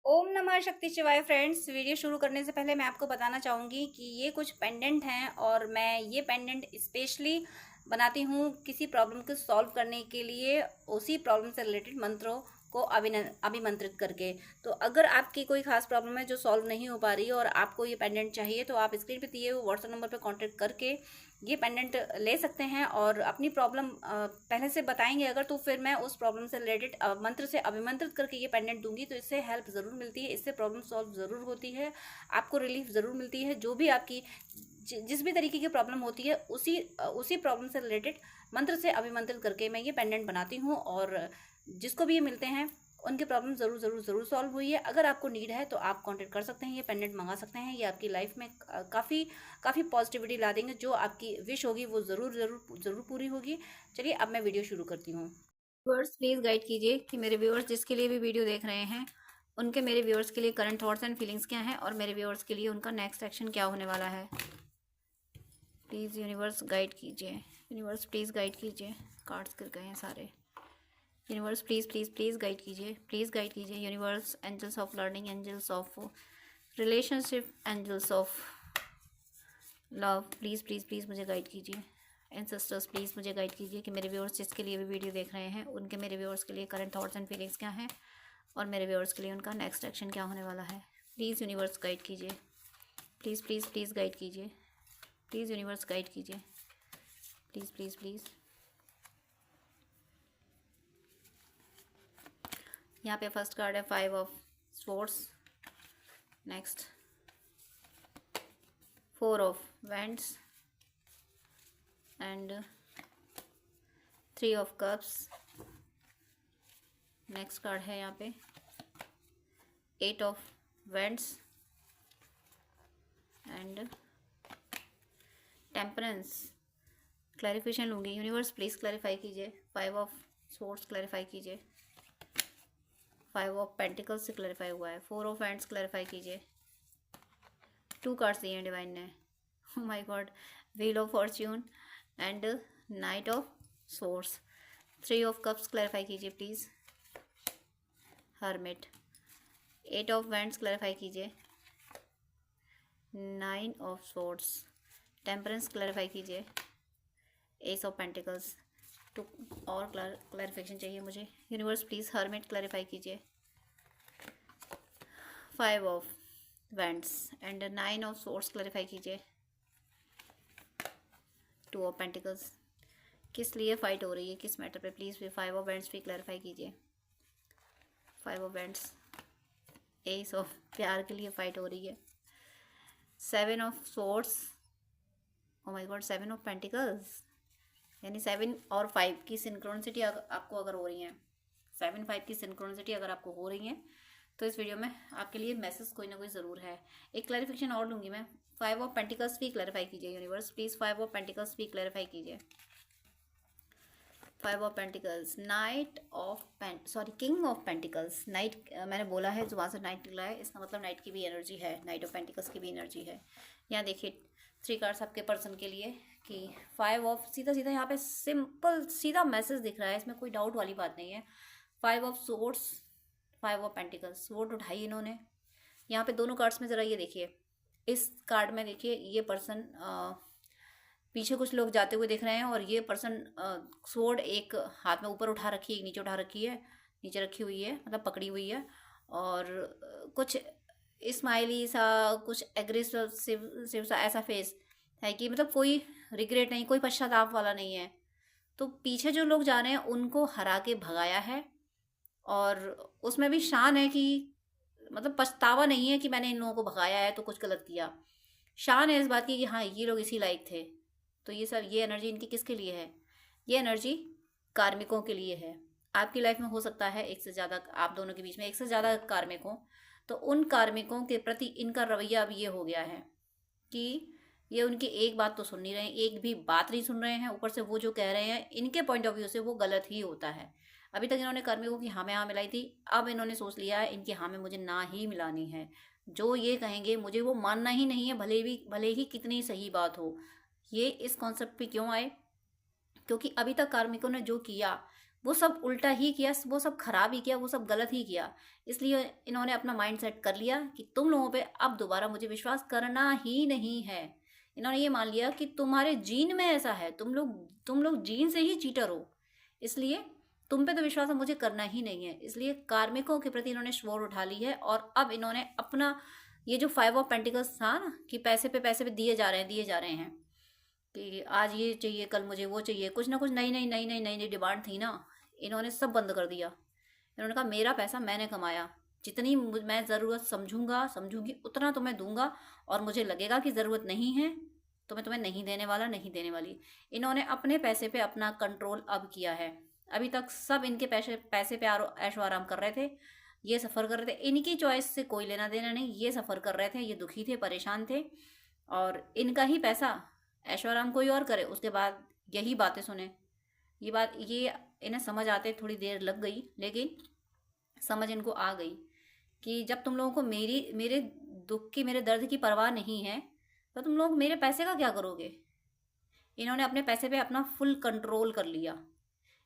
ओम नमः शक्ति शिवाय फ्रेंड्स। वीडियो शुरू करने से पहले मैं आपको बताना चाहूँगी कि ये कुछ पेंडेंट हैं और मैं ये पेंडेंट स्पेशली बनाती हूँ किसी प्रॉब्लम को सॉल्व करने के लिए, उसी प्रॉब्लम से रिलेटेड मंत्रों को अभिमंत्रित करके। तो अगर आपकी कोई खास प्रॉब्लम है जो सॉल्व नहीं हो पा रही है और आपको ये पेंडेंट चाहिए, तो आप स्क्रीन पे दिए हुए व्हाट्सएप नंबर पे कांटेक्ट करके ये पेंडेंट ले सकते हैं और अपनी प्रॉब्लम पहले से बताएंगे अगर, तो फिर मैं उस प्रॉब्लम से रिलेटेड मंत्र से अभिमंत्रित करके ये पेंडेंट दूंगी। तो इससे हेल्प ज़रूर मिलती है, इससे प्रॉब्लम सॉल्व ज़रूर होती है, आपको रिलीफ ज़रूर मिलती है। जो भी आपकी जिस भी तरीके की प्रॉब्लम होती है, उसी प्रॉब्लम से रिलेटेड मंत्र से अभिमंत्रित करके मैं ये पेंडेंट बनाती हूँ और जिसको भी ये मिलते हैं उनकी प्रॉब्लम ज़रूर ज़रूर ज़रूर सॉल्व हुई है। अगर आपको नीड है तो आप कांटेक्ट कर सकते हैं, ये पेंडेंट मंगा सकते हैं। ये आपकी लाइफ में काफ़ी पॉजिटिविटी ला देंगे। जो आपकी विश होगी वो ज़रूर ज़रूर ज़रूर पूरी होगी। चलिए अब मैं वीडियो शुरू करती हूँ। व्यूअर्स प्लीज़ गाइड कीजिए कि मेरे व्यूअर्स जिसके लिए भी वीडियो देख रहे हैं उनके, मेरे व्यूअर्स के लिए करंट थॉट्स एंड फीलिंग्स क्या हैं और मेरे व्यूअर्स के लिए उनका नेक्स्ट एक्शन क्या होने वाला है। प्लीज़ यूनिवर्स गाइड कीजिए। यूनिवर्स प्लीज़ गाइड कीजिए। कार्ड्स गिर गए हैं सारे। Universe please please please guide कीजिए, प्लीज़ गाइड कीजिए। Universe, angels of learning, angels of relationship, angels of love, please please please मुझे गाइड कीजिए। एंसेस्टर्स प्लीज़ मुझे गाइड कीजिए कि मेरे व्यूअर्स जिसके लिए भी वीडियो देख रहे हैं उनके, मेरे व्यूअर्स के लिए करंट थॉट्स एंड फीलिंग्स क्या हैं और मेरे व्यूअर्स के लिए उनका नेक्स्ट एक्शन क्या होने वाला है। प्लीज़ यूनिवर्स गाइड कीजिए, प्लीज़ प्लीज़ प्लीज़ गाइड कीजिए। प्लीज़ यूनिवर्स गाइड कीजिए, प्लीज़ प्लीज़ प्लीज़। यहाँ पे फर्स्ट कार्ड है 5 of swords, next 4 of wands and 3 of cups. Next card है यहाँ पे 8 of wands and temperance. Clarification लूँगी। यूनिवर्स प्लीज़ क्लैरिफाई कीजिए। 5 ऑफ स्वॉर्ड्स क्लैरिफाई कीजिए। 5 ऑफ पेंटिकल्स से क्लैरिफाई हुआ है। 4 ऑफ हैंड्स क्लैरिफाई कीजिए। 2 कार्ड्स दिए हैं डिवाइन ने। Oh my god, wheel of fortune and knight of swords. 3 of cups clarify कीजिए please. Hermit. 8 of wands clarify कीजिए। 9 ऑफ सोर्स। टेम्परेंस क्लैरिफाई कीजिए। Ace of pentacles. तो और क्लैरिफिकेशन चाहिए मुझे। यूनिवर्स प्लीज़ हर्मिट क्लैरिफाई कीजिए। 5 of wands and 9 of source clarify कीजिए। 2 of pentacles. किस लिए फाइट हो रही है, किस मैटर पे, प्लीज़ भी 5 ऑफ वैंड्स भी क्लैरिफाई कीजिए। 5 ऑफ वैंड्स, एस ऑफ प्यार के लिए फाइट हो रही है। 7 of source, oh my God, 7 of pentacles, यानी 7 और 5 की सिंक्रोनिसिटी आपको अगर हो रही है, 7-5 की सिंक्रोनिसिटी अगर आपको हो रही है, तो इस वीडियो में आपके लिए मैसेज कोई ना कोई ज़रूर है। एक क्लैरिफिकेशन और लूँगी मैं। 5 ऑफ पेंटिकल्स भी क्लैरिफाई कीजिए यूनिवर्स प्लीज़। 5 ऑफ पेंटिकल्स भी क्लैरिफाई कीजिए। 5 of pentacles, night of king of pentacles. Night मैंने बोला है, जुबान से नाइट निकला है, इसका मतलब नाइट की भी एनर्जी है, नाइट ऑफ पेंटिकल्स की भी एनर्जी है। यहाँ देखिए 3 कार्ड्स आपके पर्सन के लिए कि 5 ऑफ, सीधा सीधा यहाँ पे सिंपल सीधा मैसेज दिख रहा है, इसमें कोई डाउट वाली बात नहीं है। 5 of swords, 5 of pentacles, sword उठाई इन्होंने। यहाँ पे दोनों कार्ड्स में ज़रा ये देखिए, इस कार्ड में देखिए ये पर्सन पीछे कुछ लोग जाते हुए दिख रहे हैं और ये पर्सन स्वॉर्ड एक हाथ में ऊपर उठा रखी है, एक नीचे उठा रखी है, नीचे रखी हुई है, मतलब पकड़ी हुई है, और कुछ स्माइली सा, कुछ एग्रेसिव सा ऐसा फेस है कि मतलब कोई रिग्रेट नहीं, कोई पश्चाताप वाला नहीं है। तो पीछे जो लोग जा रहे हैं उनको हरा के भगाया है और उसमें भी शान है कि मतलब पछतावा नहीं है कि मैंने इन लोगों को भगाया है तो कुछ गलत किया। शान है इस बात की कि हाँ ये लोग इसी लायक थे। तो ये सर, ये एनर्जी इनकी किसके लिए है? ये एनर्जी कार्मिकों के लिए है। आपकी लाइफ में हो सकता है एक से ज़्यादा, आप दोनों के बीच में एक से ज़्यादा कार्मिक हों, तो उन कार्मिकों के प्रति इनका रवैया अब ये हो गया है कि ये उनकी एक बात तो सुन नहीं रहे हैं, एक भी बात नहीं सुन रहे हैं, ऊपर से वो जो कह रहे हैं इनके पॉइंट ऑफ व्यू से वो गलत ही होता है। अभी तक इन्होंने कार्मिकों की हाँ में हाँ मिलाई थी, अब इन्होंने सोच लिया है इनकी हाँ में मुझे ना ही मिलानी है। जो ये कहेंगे मुझे वो मानना ही नहीं है, भले ही कितनी सही बात हो। ये इस कॉन्सेप्ट पे क्यों आए? क्योंकि अभी तक कार्मिकों ने जो किया वो सब उल्टा ही किया, वो सब खराब ही किया, वो सब गलत ही किया। इसलिए इन्होंने अपना माइंड सेट कर लिया कि तुम लोगों पे अब दोबारा मुझे विश्वास करना ही नहीं है। इन्होंने ये मान लिया कि तुम्हारे जीन में ऐसा है, तुम लोग जीन से ही चीटर हो, इसलिए तुम पे तो विश्वास अब मुझे करना ही नहीं है। इसलिए कार्मिकों के प्रति इन्होंने स्वॉर्ड उठा ली है और अब इन्होंने अपना ये जो 5 ऑफ पेंटिकल्स था ना कि पैसे पे दिए जा रहे हैं कि आज ये चाहिए, कल मुझे वो चाहिए, कुछ ना कुछ नई डिमांड थी ना, इन्होंने सब बंद कर दिया। इन्होंने कहा मेरा पैसा मैंने कमाया, जितनी मैं ज़रूरत समझूंगी उतना तो मैं दूंगा, और मुझे लगेगा कि ज़रूरत नहीं है तो मैं तुम्हें नहीं देने वाला, नहीं देने वाली। इन्होंने अपने पैसे पे अपना कंट्रोल अब किया है। अभी तक सब इनके पैसे पे ऐशो आराम कर रहे थे, ये सफ़र कर रहे थे, इनकी चॉइस से कोई लेना देना नहीं, ये सफ़र कर रहे थे, ये दुखी थे, परेशान थे, और इनका ही पैसा ऐशो आराम कोई और करे, उसके बाद यही बातें सुने। ये इन्हें समझ आते थोड़ी देर लग गई, लेकिन समझ इनको आ गई कि जब तुम लोगों को मेरे दुख की, मेरे दर्द की परवाह नहीं है, तो तुम लोग मेरे पैसे का क्या करोगे। इन्होंने अपने पैसे पे अपना फुल कंट्रोल कर लिया।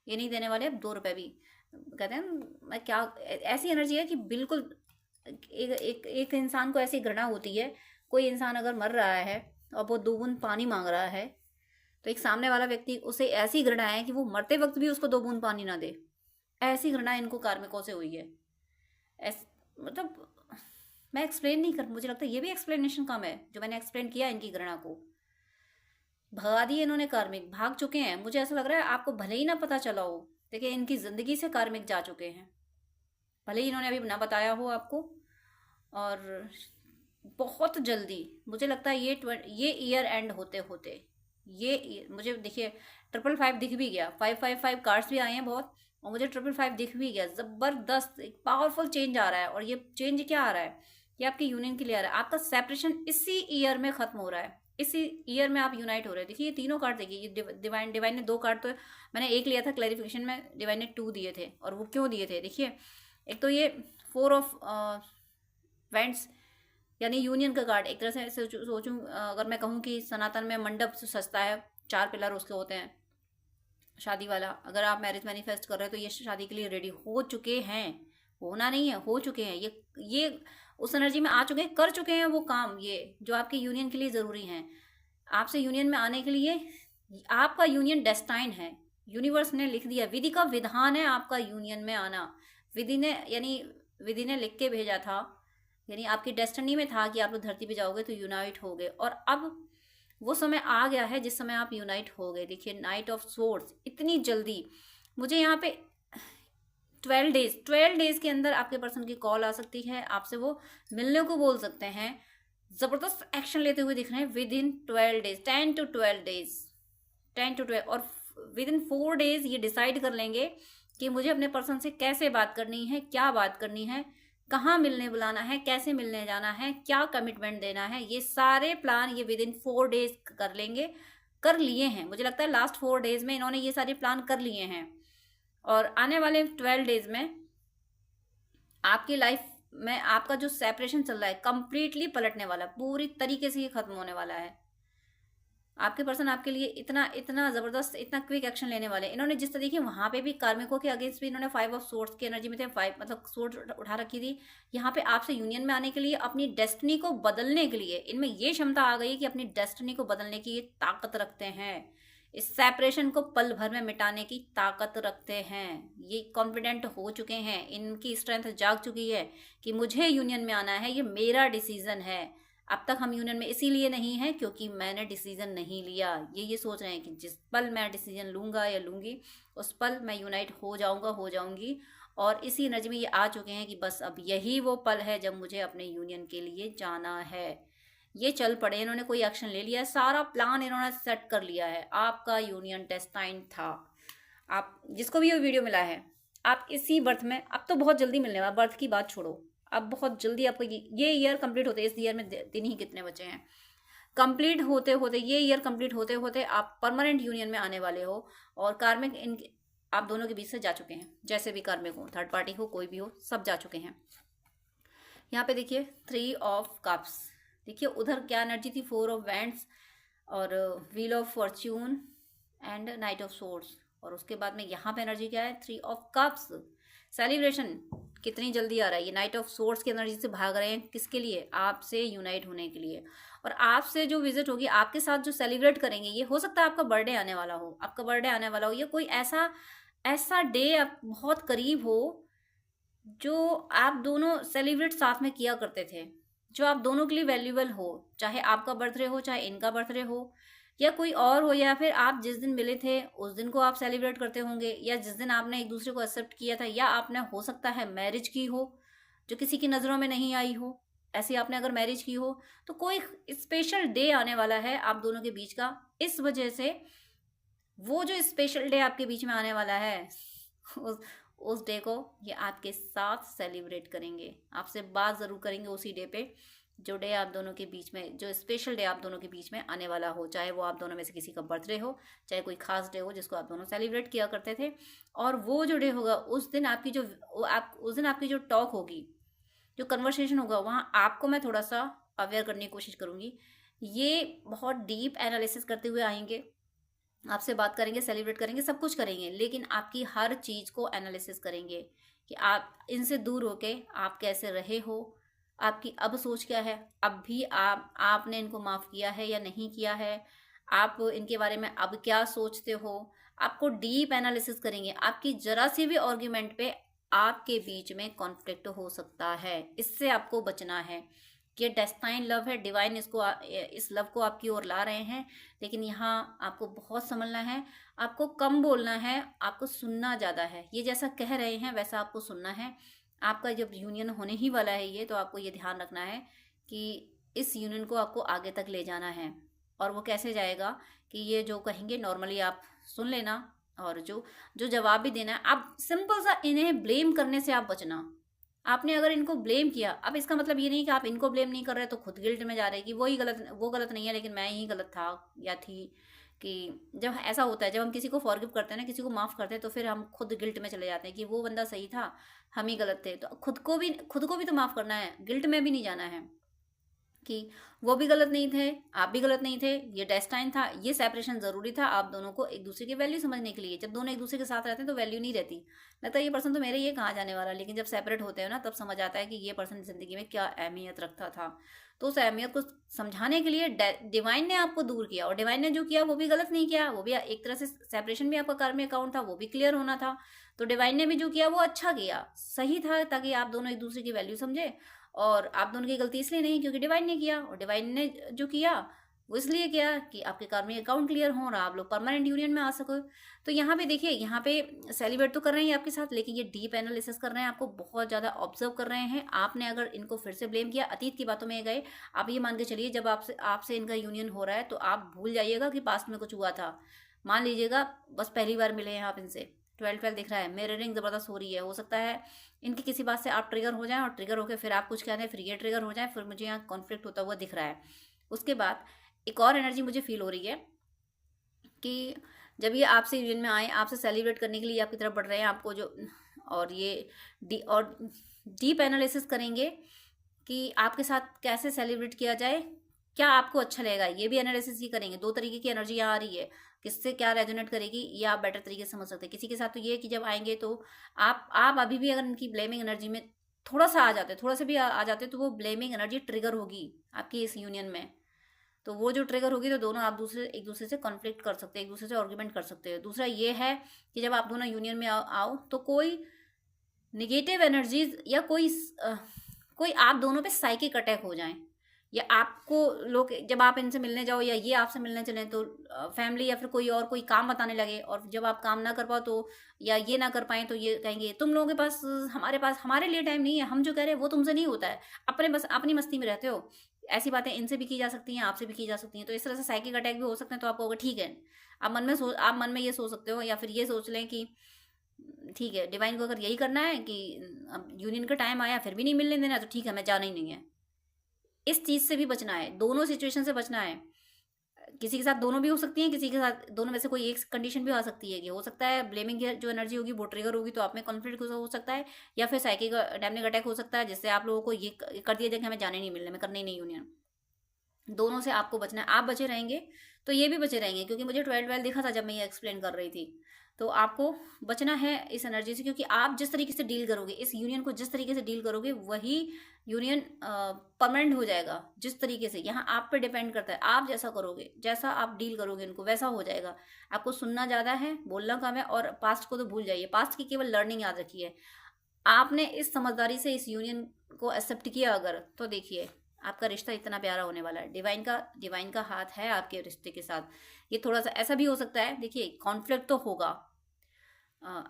ये नहीं देने वाले अब 2 रुपए भी। कहते हैं मैं क्या, ऐसी एनर्जी है कि बिल्कुल एक इंसान को ऐसी घृणा होती है, कोई इंसान अगर मर रहा है और वो 2 बूंद पानी मांग रहा है, तो एक सामने वाला व्यक्ति, उसे ऐसी घृणा है कि वो मरते वक्त भी उसको 2 बूंद पानी ना दे। ऐसी घृणा इनको कार्मिकों से हुई है। मतलब मैं एक्सप्लेन नहीं कर, मुझे लगता है ये भी एक्सप्लेनेशन कम है जो मैंने एक्सप्लेन किया इनकी घृणा को। भगा दिए इन्होंने, कार्मिक भाग चुके हैं। मुझे ऐसा लग रहा है आपको भले ही ना पता चला हो, देखिए इनकी जिंदगी से कार्मिक जा चुके हैं, भले ही इन्होंने अभी ना बताया हो आपको। और बहुत जल्दी मुझे लगता है ये ईयर एंड होते होते ये मुझे देखिए 555 दिख भी गया, 555 कार्ड्स भी आए हैं बहुत, और मुझे 555 दिख भी गया। जबरदस्त एक पावरफुल चेंज आ रहा है, और ये चेंज क्या आ रहा है, ये आपके यूनियन के लिए आ रहा है। आपका सेपरेशन इसी ईयर में खत्म हो रहा है, इसी ईयर में आप यूनाइट हो रहे हैं। देखिए ये तीनों कार्ड देखिए, ये डिवाइन ने 2 कार्ड, तो मैंने एक लिया था क्लैरिफिकेशन में, डिवाइन ने 2 दिए थे, और वो क्यों दिए थे देखिए। एक तो ये 4 ऑफ वेंट्स यानी यूनियन का कार्ड। एक तरह से सोचूं, अगर मैं कहूँ कि सनातन में मंडप सजता है, 4 पिलर उसके होते हैं, शादी वाला। अगर आप मैरिज मैनिफेस्ट कर रहे हो तो ये शादी के लिए रेडी हो चुके हैं, होना नहीं है, हो चुके हैं। ये उस एनर्जी में आ चुके हैं, कर चुके हैं वो काम, ये जो आपके यूनियन के लिए ज़रूरी हैं। आपसे यूनियन में आने के लिए आपका यूनियन डेस्टाइन है, यूनिवर्स ने लिख दिया, विधि का विधान है आपका यूनियन में आना। विधि ने लिख के भेजा था, यानी आपकी डेस्टिनी में था कि आप लोग धरती पे जाओगे तो यूनाइट हो गए, और अब वो समय आ गया है जिस समय आप यूनाइट हो गए। देखिए नाइट ऑफ सोर्ड्स, इतनी जल्दी मुझे यहाँ पे 12 डेज के अंदर आपके पर्सन की कॉल आ सकती है, आपसे वो मिलने को बोल सकते हैं, जबरदस्त एक्शन लेते हुए दिख रहे हैं with in 12 days, 10 to 12 days, 10 to 12, और विद इन 4 डेज ये डिसाइड कर लेंगे कि मुझे अपने पर्सन से कैसे बात करनी है, क्या बात करनी है, कहाँ मिलने बुलाना है, कैसे मिलने जाना है, क्या कमिटमेंट देना है। ये सारे प्लान ये विद इन 4 डेज कर लेंगे, कर लिए हैं। मुझे लगता है लास्ट 4 डेज में इन्होंने ये सारे प्लान कर लिए हैं, और आने वाले 12 डेज में आपकी लाइफ में आपका जो सेपरेशन चल रहा है कंप्लीटली पलटने वाला, पूरी तरीके से ये खत्म होने वाला है। आपके पर्सन आपके लिए इतना जबरदस्त, इतना क्विक एक्शन लेने वाले। इन्होंने जिस तरीके वहां पे भी कार्मिकों के अगेंस्ट भी इन्होंने 5 ऑफ सोर्ड्स की एनर्जी में थे, 5 मतलब सोर्ड उठा रखी थी। यहाँ पे आपसे यूनियन में आने के लिए, अपनी डेस्टिनी को बदलने के लिए इनमें ये क्षमता आ गई कि अपनी डेस्टिनी को बदलने की ये ताकत रखते हैं, इस सेपरेशन को पल भर में मिटाने की ताकत रखते हैं। ये कॉन्फिडेंट हो चुके हैं, इनकी स्ट्रेंथ जाग चुकी है कि मुझे यूनियन में आना है, ये मेरा डिसीजन है। अब तक हम यूनियन में इसीलिए नहीं है क्योंकि मैंने डिसीजन नहीं लिया। ये सोच रहे हैं कि जिस पल मैं डिसीजन लूँगा या लूँगी, उस पल मैं यूनाइट हो जाऊँगी, और इसी एनर्जी में ये आ चुके हैं कि बस अब यही वो पल है जब मुझे अपने यूनियन के लिए जाना है। ये चल पड़े, इन्होंने कोई एक्शन ले लिया है, सारा प्लान इन्होंने सेट कर लिया है। आपका यूनियन डेस्टाइन था। आप जिसको भी ये वीडियो मिला है, आप इसी बर्थ में, अब तो बहुत जल्दी मिलने वाला, बर्थ की बात छोड़ो, अब बहुत जल्दी आपको ये ईयर कंप्लीट होते, इस ईयर में दिन ही कितने बचे हैं, कंप्लीट होते होते, ये ईयर कंप्लीट होते होते आप परमानेंट यूनियन में आने वाले हो। और कार्मिक आप दोनों के बीच से जा चुके हैं, जैसे भी कार्मिक हो, थर्ड पार्टी हो, कोई भी हो, सब जा चुके हैं। यहाँ पे देखिए 3 ऑफ कप्स, देखिए उधर क्या एनर्जी थी, 4 ऑफ वैंड्स और wheel of fortune and knight of swords. और उसके बाद में यहाँ पे एनर्जी क्या है, 3 ऑफ कप्स। सेलिब्रेशन कितनी जल्दी आ रहा है, ये नाइट ऑफ सोर्ड्स की एनर्जी से भाग रहे हैं, किसके लिए, आपसे यूनाइट होने के लिए। और आपसे जो विजिट होगी, आपके साथ जो सेलिब्रेट करेंगे, ये हो सकता है आपका बर्थडे आने वाला हो, आपका बर्थडे आने वाला हो, या कोई ऐसा ऐसा डे आप बहुत करीब हो जो आप दोनों सेलिब्रेट साथ में किया करते थे, जो आप दोनों के लिए वैल्यूबल हो, चाहे आपका बर्थडे हो, चाहे इनका बर्थडे हो, या कोई और हो, या फिर आप जिस दिन मिले थे उस दिन को आप सेलिब्रेट करते होंगे, या जिस दिन आपने एक दूसरे को एक्सेप्ट किया था, या आपने हो सकता है मैरिज की हो जो किसी की नज़रों में नहीं आई हो, ऐसी आपने अगर मैरिज की हो, तो कोई स्पेशल डे आने वाला है आप दोनों के बीच का। इस वजह से वो जो स्पेशल डे आपके बीच में आने वाला है, उस उस डे को ये आपके साथ सेलिब्रेट करेंगे, आपसे बात ज़रूर करेंगे उसी डे पे, जो डे आप दोनों के बीच में, जो स्पेशल डे आप दोनों के बीच में आने वाला हो, चाहे वो आप दोनों में से किसी का बर्थडे हो, चाहे कोई खास डे हो जिसको आप दोनों सेलिब्रेट किया करते थे। और वो जो डे होगा, उस दिन आपकी जो उस दिन आपकी जो टॉक होगी, जो कन्वर्सेशन होगा, वहाँ आपको मैं थोड़ा सा अवेयर करने की कोशिश करूँगी। ये बहुत डीप एनालिसिस करते हुए आएंगे, आपसे बात करेंगे, सेलिब्रेट करेंगे, सब कुछ करेंगे, लेकिन आपकी हर चीज़ को एनालिसिस करेंगे कि आप इनसे दूर होके आप कैसे रहे हो, आपकी अब सोच क्या है, अब भी आपने इनको माफ़ किया है या नहीं किया है, आप इनके बारे में अब क्या सोचते हो। आपको डीप एनालिसिस करेंगे। आपकी जरा सी भी आर्ग्यूमेंट पे आपके बीच में कॉन्फ्लिक्ट हो सकता है, इससे आपको बचना है। ये डेस्टाइन लव है, डिवाइन इस लव को आपकी ओर ला रहे हैं, लेकिन यहाँ आपको बहुत संभलना है, आपको कम बोलना है, आपको सुनना ज़्यादा है। ये जैसा कह रहे हैं वैसा आपको सुनना है। आपका जब यूनियन होने ही वाला है ये, तो आपको ये ध्यान रखना है कि इस यूनियन को आपको आगे तक ले जाना है। और वो कैसे जाएगा कि ये जो कहेंगे नॉर्मली आप सुन लेना, और जो जो जवाब भी देना है, आप सिंपल सा इन्हें ब्लेम करने से आप बचना। आपने अगर इनको ब्लेम किया, अब इसका मतलब ये नहीं कि आप इनको ब्लेम नहीं कर रहे तो खुद गिल्ट में जा रहे कि वही गलत, वो गलत नहीं है लेकिन मैं ही गलत था या थी। कि जब ऐसा होता है, जब हम किसी को फॉरगिव करते हैं ना, किसी को माफ़ करते हैं, तो फिर हम खुद गिल्ट में चले जाते हैं कि वो बंदा सही था, हम ही गलत थे। तो खुद को भी तो माफ़ करना है, गिल्ट में भी नहीं जाना है कि वो भी गलत नहीं थे, आप भी गलत नहीं थे, ये डेस्टाइन था। ये सेपरेशन ज़रूरी था आप दोनों को एक दूसरे की वैल्यू समझने के लिए। जब दोनों एक दूसरे के साथ रहते हैं तो वैल्यू नहीं रहती, लगता है ये पर्सन तो मेरे ये कहाँ जाने वाला, लेकिन जब सेपरेट होते हैं ना, तब समझ आता है कि ये पर्सन ज़िंदगी में क्या अहमियत रखता था। तो उस अहमियत को समझाने के लिए डिवाइन ने आपको दूर किया, और डिवाइन ने जो किया वो भी गलत नहीं किया, वो भी एक तरह से सेपरेशन भी आपका कर्म अकाउंट था, वो भी क्लियर होना था। तो डिवाइन ने भी जो किया वो अच्छा किया, सही था, ताकि आप दोनों एक दूसरे की वैल्यू समझे। और आप दोनों की गलती इसलिए नहीं क्योंकि डिवाइन ने किया, और डिवाइन ने जो किया वो इसलिए किया कि आपके कार्मिक अकाउंट क्लियर हो और आप लोग परमानेंट यूनियन में आ सको। तो यहाँ पे देखिए, यहाँ पे सेलिब्रेट तो कर रहे हैं आपके साथ, लेकिन ये डीप एनालिसिस कर रहे हैं, आपको बहुत ज़्यादा ऑब्जर्व कर रहे हैं। आपने अगर इनको फिर से ब्लेम किया, अतीत की बातों में गए, आप ये मान के चलिए जब आपसे आपसे इनका यूनियन हो रहा है तो आप भूल जाइएगा कि पास्ट में कुछ हुआ था। मान लीजिएगा बस पहली बार मिले हैं आप इनसे, 12 दिख रहा है, मिररिंग ज़बरदस्त हो रही है। हो सकता है इनकी किसी बात से आप ट्रिगर हो जाएं, और ट्रिगर होकर फिर आप कुछ कहते हैं, फिर ये ट्रिगर हो जाए, फिर मुझे यहाँ कॉन्फ्लिक्ट होता हुआ दिख रहा है। उसके बाद एक और एनर्जी मुझे फील हो रही है कि जब ये आपसे यूनियन में आए, आपसे सेलिब्रेट करने के लिए आपकी तरफ बढ़ रहे हैं, आपको जो और ये डीप एनालिसिस करेंगे कि आपके साथ कैसे सेलिब्रेट किया जाए, क्या आपको अच्छा लगेगा, ये भी एनालिसिस ही करेंगे। 2 तरीके की एनर्जी यहाँ आ रही है, किससे क्या रेजोनेट करेगी ये आप बेटर तरीके से समझ सकते हैं। किसी के साथ तो ये है कि जब आएंगे तो आप अभी भी अगर इनकी ब्लेमिंग एनर्जी में थोड़ा सा आ जाते, थोड़ा सा भी आ जाते, तो वो ब्लेमिंग एनर्जी ट्रिगर होगी आपकी इस यूनियन में। तो वो जो ट्रिगर होगी तो दोनों आप एक दूसरे से कॉन्फ्लिक्ट कर सकते हैं, एक दूसरे से आर्ग्यूमेंट कर सकते हैं। दूसरा ये है कि जब आप दोनों यूनियन में आओ तो कोई निगेटिव एनर्जीज या कोई आप दोनों पे साइकिक अटैक हो जाए, या आपको लोग जब आप इनसे मिलने जाओ या ये आपसे मिलने चलें तो फैमिली या फिर कोई काम बताने लगे, और जब आप काम ना कर पाओ तो या ये ना कर पाएँ तो ये कहेंगे तुम लोगों के पास हमारे लिए टाइम नहीं है, हम जो कह रहे हैं वो तुमसे नहीं होता है, बस अपनी मस्ती में रहते हो। ऐसी बातें इनसे भी की जा सकती हैं, आपसे भी की जा सकती हैं। तो इस तरह से साइकिक अटैक भी हो सकते हैं। तो आपको ठीक है, आप मन में ये सोच सकते हो, या फिर ये सोच लें कि ठीक है, डिवाइन को अगर यही करना है कि अब यूनियन का टाइम आया फिर भी नहीं मिलने देना, तो ठीक है, मैं जाना ही नहीं है। इस चीज़ से भी बचना है, दोनों सिचुएशन से बचना है। किसी के साथ दोनों भी हो सकती हैं, किसी के साथ दोनों में से कोई एक कंडीशन भी आ सकती है कि हो सकता है ब्लेमिंग की जो एनर्जी होगी वो ट्रिगर होगी, तो आप में कॉन्फ्लिक्ट हो सकता है, या फिर साइकिक डैमनिक अटैक हो सकता है, जिससे आप लोगों को ये कर दिया जाए कि हमें जाने नहीं मिलने में, करने ही नहीं यूनियन। दोनों से आपको बचना है। आप बचे रहेंगे तो ये भी बचे रहेंगे, क्योंकि मुझे 12 दिखा था जब मैं ये एक्सप्लेन कर रही थी। तो आपको बचना है इस एनर्जी से, क्योंकि आप जिस तरीके से डील करोगे इस यूनियन को, जिस तरीके से डील करोगे वही यूनियन परमानेंट हो जाएगा। जिस तरीके से, यहाँ आप पे डिपेंड करता है, आप जैसा करोगे, जैसा आप डील करोगे इनको वैसा हो जाएगा। आपको सुनना ज़्यादा है, बोलना कम है, और पास्ट को तो भूल जाइए, पास्ट की केवल लर्निंग याद रखिए। आपने इस समझदारी से इस यूनियन को एक्सेप्ट किया अगर, तो देखिए आपका रिश्ता इतना प्यारा होने वाला है। डिवाइन का हाथ है आपके रिश्ते के साथ। ये थोड़ा सा ऐसा भी हो सकता है, देखिए कॉन्फ्लिक्ट तो होगा,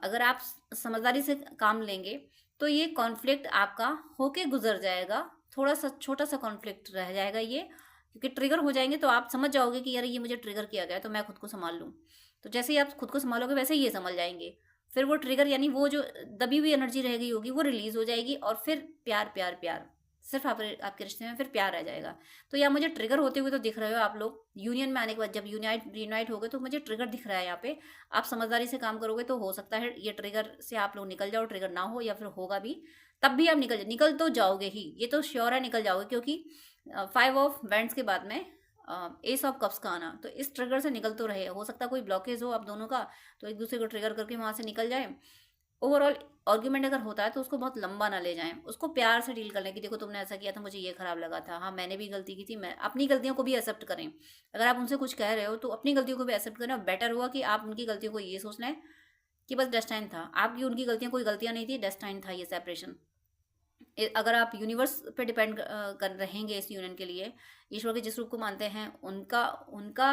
अगर आप समझदारी से काम लेंगे तो ये कॉन्फ्लिक्ट आपका होके गुजर जाएगा। थोड़ा सा छोटा सा कॉन्फ्लिक्ट रह जाएगा ये, क्योंकि ट्रिगर हो जाएंगे तो आप समझ जाओगे कि यार ये मुझे ट्रिगर किया गया है, तो मैं खुद को संभाल लूँ। तो जैसे ही आप खुद को संभालोगे वैसे ही ये संभल जाएंगे। फिर वो ट्रिगर, यानी वो जो दबी हुई एनर्जी रह गई होगी वो रिलीज हो जाएगी, और फिर प्यार प्यार प्यार, सिर्फ आपके रिश्ते में फिर प्यार रह जाएगा। तो या मुझे ट्रिगर होते हुए तो दिख रहे हो आप लोग, यूनियन में आने के बाद जब यूनाइट हो गए तो मुझे ट्रिगर दिख रहा है यहाँ पे। आप समझदारी से काम करोगे तो हो सकता है ये ट्रिगर से आप लोग निकल जाओ, ट्रिगर ना हो, या फिर होगा भी तब भी आप निकल तो जाओगे ही, ये तो श्योर है निकल जाओगे, क्योंकि 5 ऑफ वैंड्स के बाद में एस ऑफ कप्स का आना, तो इस ट्रिगर से निकल तो रहे। हो सकता है कोई ब्लॉकेज हो आप दोनों का, तो एक दूसरे को ट्रिगर करके वहाँ से निकल जाए। ओवरऑल आर्ग्यूमेंट अगर होता है तो उसको बहुत लंबा ना ले जाएं, उसको प्यार से डील कर लें कि देखो तुमने ऐसा किया था, मुझे ये खराब लगा था, हाँ मैंने भी गलती की थी। मैं अपनी गलतियों को भी एक्सेप्ट करें। अगर आप उनसे कुछ कह रहे हो तो अपनी गलतियों को भी एक्सेप्ट करें। और बेटर हुआ कि आप उनकी गलतियों को ये सोच लें कि बस डेस्टाइन था, आपकी उनकी गलतियाँ कोई गलतियाँ नहीं थी, डेस्टाइन था ये सेपरेशन। अगर आप यूनिवर्स पे डिपेंड कर रहेंगे इस यूनियन के लिए, ईश्वर के जिस रूप को मानते हैं उनका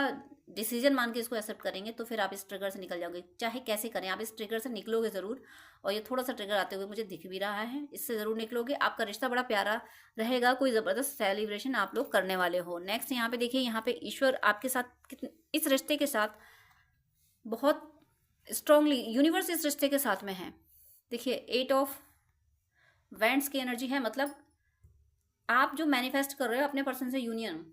डिसीजन मान के इसको एक्सेप्ट करेंगे, तो फिर आप इस ट्रिगर से निकल जाओगे। चाहे कैसे करें आप इस ट्रिगर से निकलोगे ज़रूर। और ये थोड़ा सा ट्रिगर आते हुए मुझे दिख भी रहा है, इससे ज़रूर निकलोगे। आपका रिश्ता बड़ा प्यारा रहेगा, कोई ज़बरदस्त सेलिब्रेशन आप लोग करने वाले हो। नेक्स्ट यहाँ पे देखिए, यहाँ पे ईश्वर आपके साथ इस रिश्ते के साथ बहुत स्ट्रांगली, यूनिवर्स इस रिश्ते के साथ में है। देखिए 8 ऑफ वैंड्स की एनर्जी है, मतलब आप जो मैनिफेस्ट कर रहे हो अपने पर्सन से यूनियन,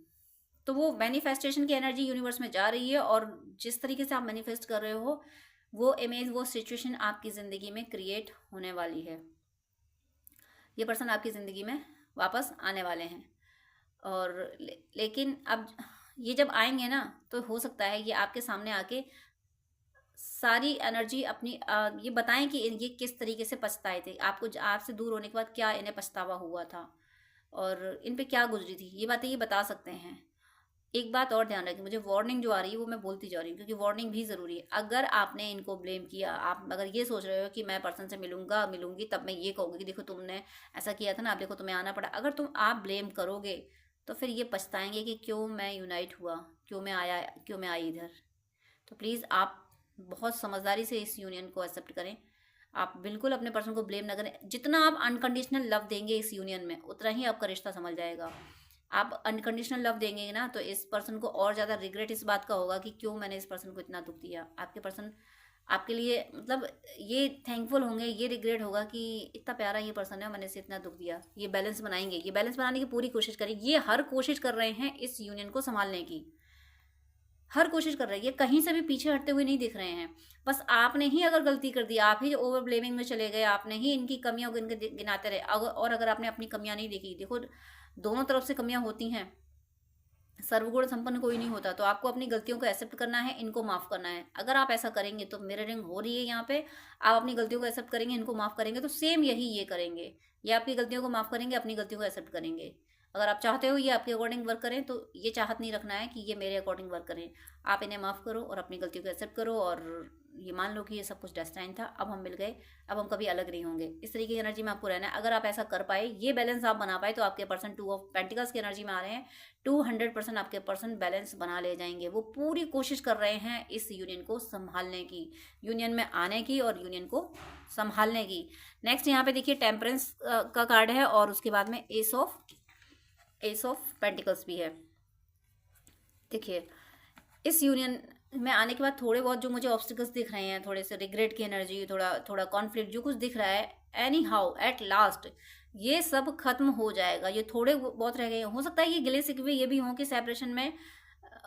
तो वो मैनिफेस्टेशन की एनर्जी यूनिवर्स में जा रही है। और जिस तरीके से आप मैनिफेस्ट कर रहे हो वो इमेज, वो सिचुएशन आपकी ज़िंदगी में क्रिएट होने वाली है। ये पर्सन आपकी ज़िंदगी में वापस आने वाले हैं। और लेकिन अब ये जब आएंगे ना, तो हो सकता है ये आपके सामने आके सारी एनर्जी अपनी ये बताएं कि ये किस तरीके से पछताए थे, आपको आपसे दूर होने के बाद क्या इन्हें पछतावा हुआ था और इन पे क्या गुजरी थी, ये बातें ये बता सकते हैं। एक बात और ध्यान रखें, मुझे वार्निंग जो आ रही है वो मैं बोलती जा रही हूँ, क्योंकि वार्निंग भी ज़रूरी है। अगर आपने इनको ब्लेम किया, आप अगर ये सोच रहे हो कि मैं पर्सन से मिलूंगी तब मैं ये कहूँगी कि देखो तुमने ऐसा किया था ना, आप देखो तुम्हें आना पड़ा, अगर आप ब्लेम करोगे तो फिर ये पछताएंगे कि क्यों मैं यूनाइट हुआ, क्यों मैं आई इधर। तो प्लीज़ आप बहुत समझदारी से इस यूनियन को एक्सेप्ट करें। आप बिल्कुल अपने पर्सन को ब्लेम ना करें। जितना आप अनकंडीशनल लव देंगे इस यूनियन में, उतना ही आपका रिश्ता संभल जाएगा। आप अनकंडीशनल लव देंगे ना, तो इस पर्सन को और ज़्यादा रिग्रेट इस बात का होगा कि क्यों मैंने इस पर्सन को इतना दुख दिया। आपके पर्सन आपके लिए मतलब ये थैंकफुल होंगे, ये रिग्रेट होगा कि इतना प्यारा ये पर्सन है, मैंने इसे इतना दुख दिया। ये बैलेंस बनाएंगे, ये बैलेंस बनाने की पूरी कोशिश करें। ये हर कोशिश कर रहे हैं इस यूनियन को संभालने की, हर कोशिश कर रहे हैं, ये कहीं से भी पीछे हटते हुए नहीं दिख रहे हैं। बस आपने ही अगर गलती कर दी, आप ही ओवर ब्लेमिंग में चले गए, आपने ही इनकी कमियों को गिनाते रहे, और अगर आपने अपनी कमियां नहीं देखी, देखो दोनों तरफ से कमियां होती हैं, सर्वगुण संपन्न कोई नहीं होता। तो आपको अपनी गलतियों को एक्सेप्ट करना है, इनको माफ़ करना है। अगर आप ऐसा करेंगे तो मिररिंग हो रही है यहाँ पे, आप अपनी गलतियों को एक्सेप्ट करेंगे, इनको माफ़ करेंगे, तो सेम यही ये करेंगे। ये आपकी गलतियों को माफ़ करेंगे, अपनी गलतियों को एक्सेप्ट करेंगे। अगर आप चाहते हो ये आपके अकॉर्डिंग वर्क करें, तो ये चाहत नहीं रखना है कि ये मेरे अकॉर्डिंग वर्क करें। आप इन्हें माफ़ करो और अपनी गलतियों को एक्सेप्ट करो, और ये मान लो कि ये सब कुछ डेस्टाइन था, अब हम मिल गए, अब हम कभी अलग नहीं होंगे। इस तरीके की एनर्जी में आपको रहना है। अगर आप ऐसा कर पाए, ये बैलेंस आप बना पाए, तो आपके पर्सन 2 ऑफ पेंटिकल्स की एनर्जी में आ रहे हैं। 200% आपके पर्सन बैलेंस बना ले जाएंगे। वो पूरी कोशिश कर रहे हैं इस यूनियन को संभालने की, यूनियन में आने की और यूनियन को संभालने की। नेक्स्ट यहाँ पे देखिए टेम्परेंस का कार्ड है, और उसके बाद में एस ऑफ पेंटिकल्स भी है। देखिए इस यूनियन में आने के बाद थोड़े बहुत जो मुझे ऑब्स्टिकल्स दिख रहे हैं, थोड़े से रिग्रेट की एनर्जी, थोड़ा कॉन्फ्लिक्ट जो कुछ दिख रहा है, एनी हाउ एट लास्ट ये सब खत्म हो जाएगा। ये थोड़े बहुत रह गए, हो सकता है ये गिले शिकवे ये भी हों कि सेपरेशन में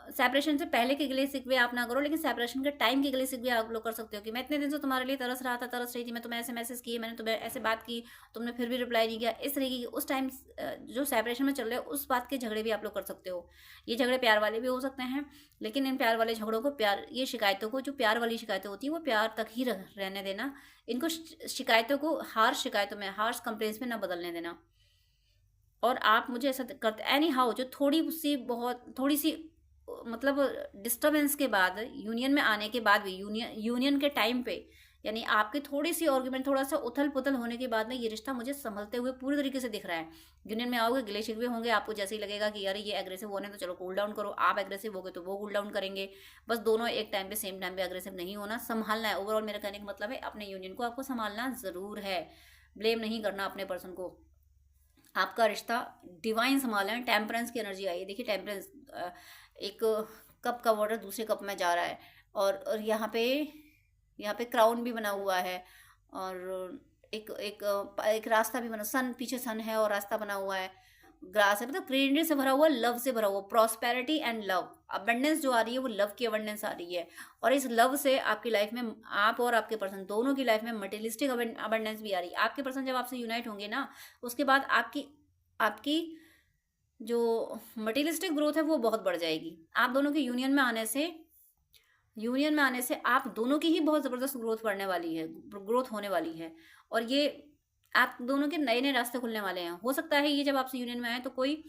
सेपरेशन से पहले के गिले शिकवे आप ना करो, लेकिन सेपरेशन के टाइम के गिले शिकवे आप लोग कर सकते हो कि मैं इतने दिन से तुम्हारे लिए तरस रहा था, तरस रही थी, मैं तुम्हें ऐसे मैसेज किए, मैंने तुम्हें ऐसे बात की, तुमने फिर भी रिप्लाई नहीं किया। इस तरीके की उस टाइम जो सेपरेशन में चल रहे हो उस बात के झगड़े भी आप लोग कर सकते हो। ये झगड़े प्यार वाले भी हो सकते हैं, लेकिन इन प्यार वाले झगड़ों को, प्यार ये शिकायतों को, जो प्यार वाली शिकायतें होती हैं वो प्यार तक ही रहने देना। इनको शिकायतों को हार्श शिकायतों में, हार्श कंप्लेंट्स में ना बदलने देना। और आप मुझे ऐसा करते एनी हाउ, जो थोड़ी सी मतलब डिस्टर्बेंस के बाद, यूनियन में आने के बाद भी, यूनियन के टाइम पे, यानी आपकी थोड़ी सी आर्ग्यूमेंट, थोड़ा सा उथल पुथल होने के बाद में ये रिश्ता मुझे संभलते हुए पूरी तरीके से दिख रहा है। यूनियन में आओगे, गिले शिकवे होंगे, आपको जैसे ही लगेगा कि यार ये एग्रेसिव होने तो चलो कूल डाउन करो, आप एग्रेसिव होगे तो वो कूल डाउन करेंगे। बस दोनों एक टाइम पे, सेम टाइम पे एग्रेसिव नहीं होना, संभालना है। ओवरऑल मेरा कहने का मतलब है अपने यूनियन को आपको संभालना जरूर है, ब्लेम नहीं करना अपने पर्सन को। आपका रिश्ता डिवाइन संभाला है, टेम्परेंस की एनर्जी आई है। देखिए टेम्परेंस, एक कप का वाटर दूसरे कप में जा रहा है, और यहाँ पे क्राउन भी बना हुआ है, और एक रास्ता भी बना, सन पीछे सन है और रास्ता बना हुआ है, ग्रास है, मतलब ग्रीनरी से भरा हुआ, लव से भरा हुआ, प्रॉस्पेरिटी एंड लव, अबंडेंस जो आ रही है वो लव की अबंडेंस आ रही है। और इस लव से आपकी लाइफ में, आप और आपके पर्सन दोनों की लाइफ में मटेरियलिस्टिक अबंडेंस भी आ रही है। आपके पर्सन जब आपसे यूनाइट होंगे ना, उसके बाद आपकी जो मटेरियलिस्टिक ग्रोथ है वो बहुत बढ़ जाएगी। आप दोनों के यूनियन में आने से आप दोनों की ही बहुत ज़बरदस्त ग्रोथ होने वाली है। और ये आप दोनों के नए नए रास्ते खुलने वाले हैं। हो सकता है ये जब आपसे यूनियन में आए तो कोई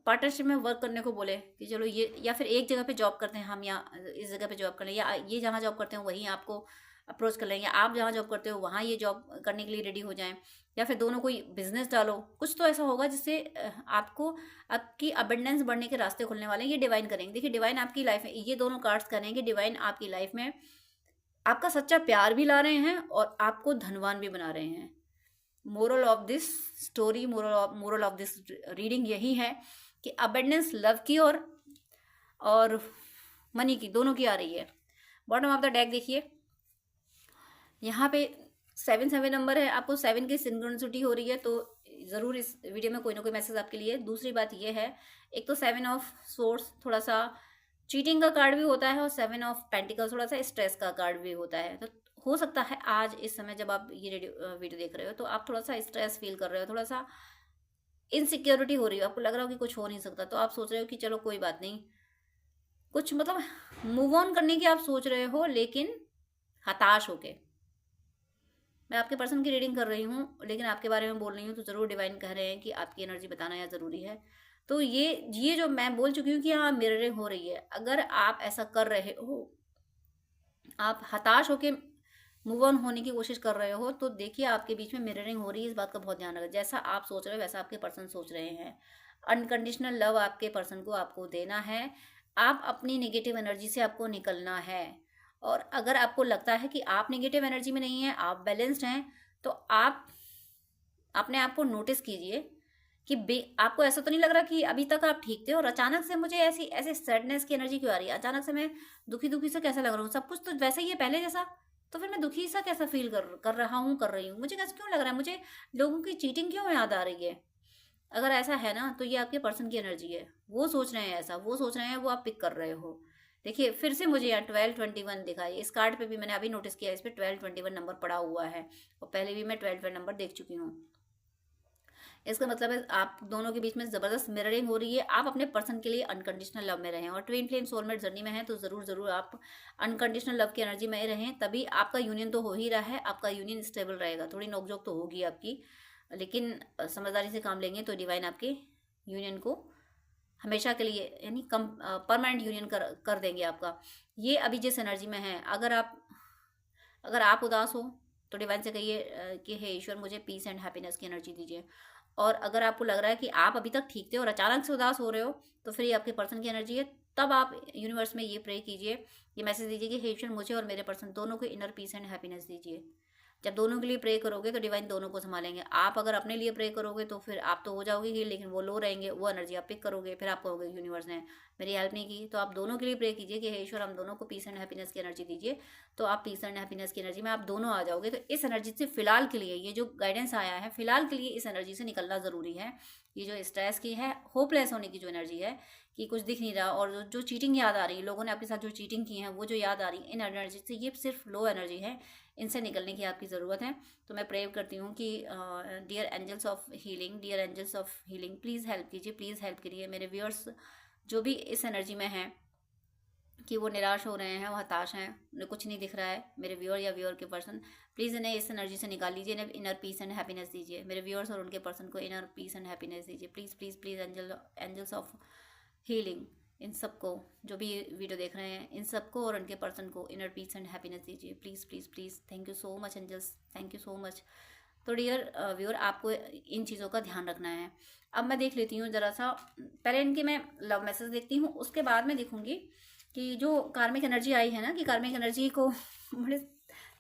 पार्टनरशिप में वर्क करने को बोले कि चलो ये, या फिर एक जगह पे जॉब करते हैं हम, या इस जगह पे जॉब कर लें, या ये जहाँ जॉब करते हैं वहीं आपको अप्रोच कर लेंगे, आप जहाँ जॉब करते हो वहाँ ये जॉब करने के लिए रेडी हो जाएं, या फिर दोनों कोई बिजनेस डालो। कुछ तो ऐसा होगा जिससे आपकी अबंडेंस बढ़ने के रास्ते खुलने वाले हैं। ये डिवाइन करेंगे। देखिए डिवाइन आपकी लाइफ में, ये दोनों कार्ड्स करेंगे, डिवाइन आपकी लाइफ में आपका सच्चा प्यार भी ला रहे हैं और आपको धनवान भी बना रहे हैं। Moral of this story, moral of this reading यही है कि अबंडेंस लव की और मनी की, दोनों की आ रही है। बॉटम ऑफ द डेक देखिए, यहाँ पे 7 नंबर है, आपको 7 की सिंक्रोनिसिटी हो रही है, तो ज़रूर इस वीडियो में कोई ना कोई मैसेज आपके लिए। दूसरी बात ये है, एक तो 7 ऑफ सोर्स थोड़ा सा चीटिंग का कार्ड भी होता है, और 7 ऑफ पेंटिकल्स थोड़ा सा स्ट्रेस का कार्ड भी होता है। तो हो सकता है आज इस समय जब आप ये वीडियो देख रहे हो तो आप थोड़ा सा स्ट्रेस फील कर रहे हो, थोड़ा सा इनसिक्योरिटी हो रही हो, आपको लग रहा हो कि कुछ हो नहीं सकता, तो आप सोच रहे हो कि चलो कोई बात नहीं, कुछ मतलब मूव ऑन करने की आप सोच रहे हो, लेकिन हताश होके। मैं आपके पर्सन की रीडिंग कर रही हूँ, लेकिन आपके बारे में बोल रही हूँ, तो ज़रूर डिवाइन कह रहे हैं कि आपकी एनर्जी बताना यहाँ ज़रूरी है। तो ये जो मैं बोल चुकी हूँ कि हाँ मिररिंग हो रही है, अगर आप ऐसा कर रहे हो, आप हताश होके मूव ऑन होने की कोशिश कर रहे हो, तो देखिए आपके बीच में मिररिंग हो रही है। इस बात का बहुत ध्यान रखें, जैसा आप सोच रहे हो वैसा आपके पर्सन सोच रहे हैं। अनकंडीशनल लव आपके पर्सन को आपको देना है। आप अपनी नेगेटिव एनर्जी से आपको निकलना है, और अगर आपको लगता है कि आप नेगेटिव एनर्जी में नहीं हैं, आप बैलेंस्ड हैं, तो आप अपने आप को नोटिस कीजिए कि आपको ऐसा तो नहीं लग रहा कि अभी तक आप ठीक थे और अचानक से मुझे ऐसी सैडनेस की एनर्जी क्यों आ रही है, अचानक से मैं दुखी से कैसा लग रहा हूँ, सब कुछ तो वैसे ही है पहले जैसा, तो फिर मैं दुखी सा कैसा फील कर रही हूँ, मुझे कैसे क्यों लग रहा है, मुझे लोगों की चीटिंग क्यों याद आ रही है। अगर ऐसा है ना, तो ये आपके पर्सन की एनर्जी है, वो सोच रहे हैं ऐसा, वो सोच रहे हैं, वो आप पिक कर रहे हो। देखिए फिर से मुझे यहाँ 1221 दिखा है, इस कार्ड पे भी मैंने अभी नोटिस किया, इस पर 1221 नंबर पड़ा हुआ है, और पहले भी मैं 12 नंबर देख चुकी हूँ। इसका मतलब है आप दोनों के बीच में ज़बरदस्त मिररिंग हो रही है। आप अपने पर्सन के लिए अनकंडीशनल लव में रहें, और ट्विन फ्लेम सोलमेट जर्नी में हैं, तो ज़रूर आप अनकंडीशनल लव की एनर्जी में रहें, तभी आपका यूनियन तो हो ही रहा है, आपका यूनियन स्टेबल रहेगा। थोड़ी नोकझोंक तो होगी आपकी, लेकिन समझदारी से काम लेंगे तो डिवाइन आपके यूनियन को हमेशा के लिए, यानी परमानेंट यूनियन कर देंगे आपका। ये अभी जिस एनर्जी में है, अगर आप उदास हो तो डिवाइन से कहिए कि हे ईश्वर मुझे पीस एंड हैप्पीनेस की एनर्जी दीजिए। और अगर आपको लग रहा है कि आप अभी तक ठीक थे और अचानक से उदास हो रहे हो, तो फिर ये आपके पर्सन की एनर्जी है। तब आप यूनिवर्स में ये प्रे कीजिए, ये मैसेज दीजिए कि हे ईश्वर मुझे और मेरे पर्सन दोनों को इनर पीस एंड हैप्पीनेस दीजिए। जब दोनों के लिए प्रे करोगे तो डिवाइन दोनों को संभालेंगे। आप अगर अपने लिए प्रे करोगे तो फिर आप तो हो जाओगे ही, लेकिन वो लो रहेंगे, वो एनर्जी आप पिक करोगे, फिर आप कहोगे यूनिवर्स ने मेरी हेल्प नहीं की। तो आप दोनों के लिए प्रे कीजिए कि हे ईश्वर हम दोनों को पीस एंड हैप्पीनेस की एनर्जी दीजिए। तो आप पीस एंड हैप्पीनेस की एनर्जी में आप दोनों आ जाओगे। तो इस एनर्जी से फिलहाल के लिए, ये जो गाइडेंस आया है, फिलहाल के लिए इस एनर्जी से निकलना ज़रूरी है। ये जो स्ट्रेस की है, होपलेस होने की जो एनर्जी है कि कुछ दिख नहीं रहा, और जो चीटिंग याद आ रही है, लोगों ने आपके साथ जो चीटिंग की है वो जो याद आ रही है इन एनर्जी से, ये सिर्फ लो एनर्जी है, इनसे निकलने की आपकी ज़रूरत है। तो मैं प्रे करती हूँ कि dear angels of healing, dear angels of healing, please help कीजिए, प्लीज़ हेल्प करिए मेरे व्यूअर्स जो भी इस एनर्जी में हैं कि वो निराश हो रहे हैं, वो हताश हैं, उन्हें कुछ नहीं दिख रहा है। मेरे व्यूअर या व्यूअर के पर्सन, प्लीज़ इन्हें इस एनर्जी से निकाल लीजिए, इन्हें इनर पीस एंड हैप्पीनेस दीजिए। मेरे व्यूअर्स और उनके पर्सन को इनर पीस एंड हैप्पीनेस दीजिए, please please please. Angels of healing, इन सबको जो भी वीडियो देख रहे हैं, इन सबको और उनके पर्सन को इनर पीस एंड हैप्पीनेस दीजिए, please please please. Thank you so much angels, thank you so much. तो डियर व्यूअर, आपको इन चीज़ों का ध्यान रखना है। अब मैं देख लेती हूँ ज़रा सा, पहले इनके मैं लव मैसेज देखती हूँ, उसके बाद मैं देखूँगी कि जो कार्मिक एनर्जी आई है ना, कि कार्मिक एनर्जी को बड़े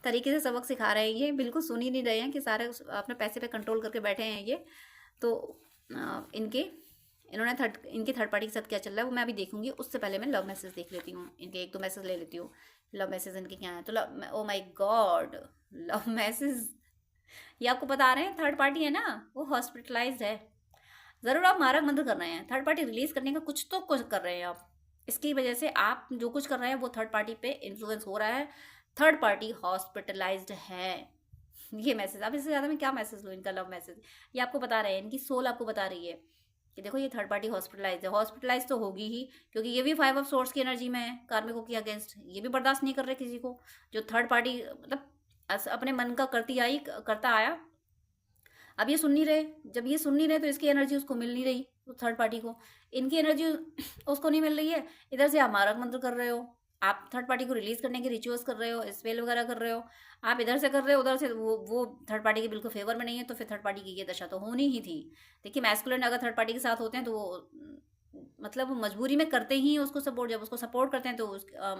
तरीके से सबक सिखा रहे हैं, ये बिल्कुल सुन ही नहीं रहे हैं कि सारे अपने पैसे पे कंट्रोल करके बैठे हैं ये। तो इनके थर्ड पार्टी के साथ क्या चल रहा है वो मैं अभी देखूंगी। उससे पहले मैं लव मैसेज देख लेती हूँ, इनके एक दो मैसेज ले लेती हूँ, लव मैसेज इनके क्या है। तो oh my God, love message ये आपको बता रहे हैं, थर्ड पार्टी है ना वो हॉस्पिटलाइज्ड है। ज़रूर आप मारक मंत्र कर रहे हैं, थर्ड पार्टी रिलीज करने का कुछ तो कुछ कर रहे हैं आप, इसकी वजह से आप जो कुछ कर रहे हैं वो थर्ड पार्टी पे इन्फ्लुएंस हो रहा है, थर्ड पार्टी हॉस्पिटलाइज्ड है। ये मैसेज, अब इससे ज़्यादा मैं क्या मैसेज लूँ इनका लव मैसेज। ये आपको बता रहे हैं, इनकी सोल आपको बता रही है कि देखो ये थर्ड पार्टी हॉस्पिटलाइज है। हॉस्पिटलाइज तो होगी ही, क्योंकि ये भी 5 ऑफ सोर्स की एनर्जी में है, कार्मिकों के अगेंस्ट ये भी बर्दाश्त नहीं कर रहे किसी को। जो थर्ड पार्टी मतलब अपने मन का करता आया, अब ये सुन नहीं रहे। जब ये सुन नहीं रहे तो इसकी एनर्जी उसको मिल नहीं रही, तो थर्ड पार्टी को इनकी एनर्जी उसको नहीं मिल रही है। इधर से आप मारक मंत्र कर रहे हो, आप थर्ड पार्टी को रिलीज करने के रिचुअल्स कर रहे हो, स्पेल वगैरह कर रहे हो, आप इधर से कर रहे हो, उधर से वो थर्ड पार्टी के बिल्कुल फेवर में नहीं है। तो फिर थर्ड पार्टी की ये दशा तो होनी ही थी। देखिए मैस्कुलिन अगर थर्ड पार्टी के साथ होते हैं तो वो मतलब मजबूरी में करते ही उसको सपोर्ट, जब उसको सपोर्ट करते हैं तो